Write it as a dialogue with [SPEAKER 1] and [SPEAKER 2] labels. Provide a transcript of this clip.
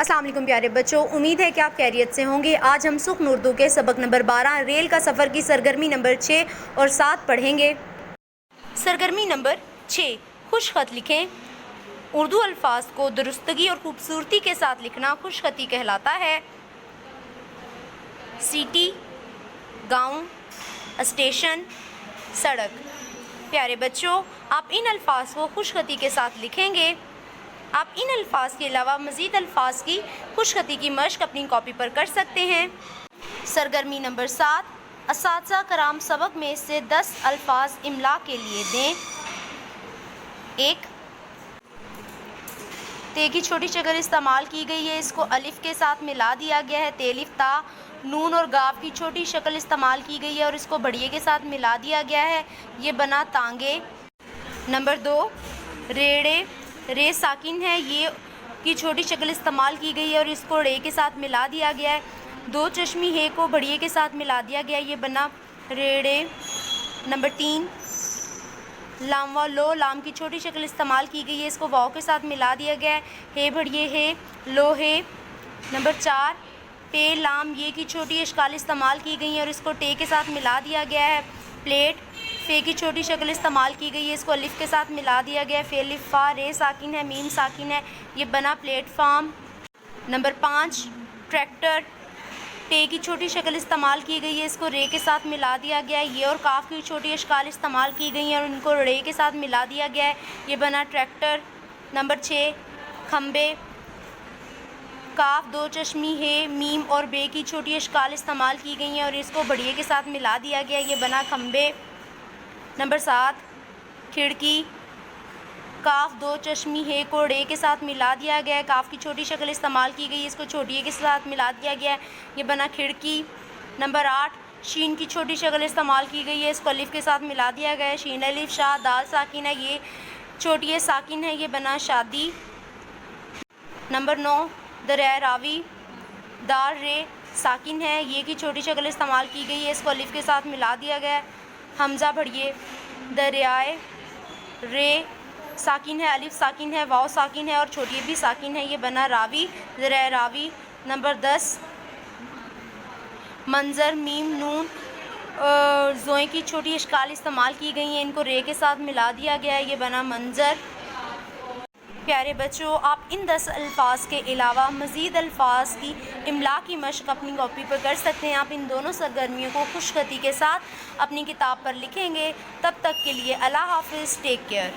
[SPEAKER 1] अस्सलाम वालेकुम प्यारे बच्चों, उम्मीद है कि आप खैरियत से होंगे। आज हम सुख्न उर्दू के सबक नंबर 12 रेल का सफ़र की सरगर्मी नंबर 6 और 7 पढ़ेंगे। सरगर्मी नंबर 6, खुश ख़त लिखें। उर्दू अल्फाज को दुरुस्तगी और खूबसूरती के साथ लिखना खुश ख़ती कहलाता है। सिटी, गाँव, स्टेशन, सड़क। प्यारे बच्चों, आप इन अल्फाज को खुश ख़ती के साथ लिखेंगे। आप इन अल्फाज के अलावा मज़ीद अल्फाज की खुश ख़ती की मश्क अपनी कॉपी पर कर सकते हैं। सरगर्मी नंबर 7, असातिज़ा कराम सबक में से 10 अल्फाज इमला के लिए दें। 1, ते की छोटी शक्ल इस्तेमाल की गई है, इसको अलिफ के साथ मिला दिया गया है। तेलिफ, ता, नून और गाफ की छोटी शक्ल इस्तेमाल की गई है और इसको बढ़िए के साथ मिला दिया गया है, ये बना तांगे। नंबर 2, रेड़े, रे साकिन है, ये की छोटी शक्ल इस्तेमाल की गई है और इसको रे के साथ मिला दिया गया है। 2 चश्मी है को बढ़िए के साथ मिला दिया गया है, ये बना रेड़े। नंबर 3, लाम व लो, लाम की छोटी शक्ल इस्तेमाल की गई है, इसको वाव के साथ मिला दिया गया है बढ़िए है, लो है। नंबर 4, पे, लाम, ये की छोटी अशकाल इस्तेमाल की गई है और इसको टे के साथ मिला दिया गया है। प्लेट, फे की छोटी शक्ल इस्तेमाल की गई है, इसको अलिफ के साथ मिला दिया गया है। फेलिफ, फा, रे साकिन है, मीम साकिन है, ये बना प्लेटफार्म। नंबर 5, ट्रैक्टर, टे की छोटी शक्ल इस्तेमाल की गई है, इसको रे के साथ मिला दिया गया है। ये और काफ की छोटी अशकाल इस्तेमाल की गई हैं और इनको रे के साथ मिला दिया गया है, ये बना ट्रैक्टर। नंबर 6, खम्बे, काफ, 2 चश्मी है, मीम और बे की छोटी अशकाल इस्तेमाल की गई हैं और इसको बढ़िए के साथ मिला दिया गया है, ये बना खम्बे। नंबर 7, खिड़की, काफ, 2 चश्मी है को रे के साथ मिला दिया गया है, काफ की छोटी शक्ल इस्तेमाल की गई है, इसको छोटी के साथ मिला दिया गया है, ये बना खिड़की। नंबर 8, शीन की छोटी शक्ल इस्तेमाल की गई है, इसको अलिफ के साथ मिला दिया गया है, शीन अलिफ, शाह, दाल साकिन है, ये छोटी है साकिन है, ये बना शादी। नंबर 9, दरिया रावी, दार, रे साकिन है, ये की छोटी शक्ल इस्तेमाल की गई है, इसको अलिफ के साथ मिला दिया गया है। हमज़ा बढ़िए, दरियाए, रे साकिन है, अलिफ साकिन है, वाव साकिन है और छोटी भी साकिन है, ये बना रावी, दरिया रावी। नंबर 10, मंज़र, मीम, नून ज़ोए की छोटी अशकाल इस्तेमाल की गई हैं, इनको रे के साथ मिला दिया गया है, ये बना मंज़र। प्यारे बच्चों, आप इन 10 अल्फाज के अलावा मज़ीद अल्फाज की इमला की मश्क अपनी कॉपी पर कर सकते हैं। आप इन दोनों सरगर्मियों को खुश ख़ती के साथ अपनी किताब पर लिखेंगे। तब तक के लिए अल्लाह हाफ़िज़, टेक केयर।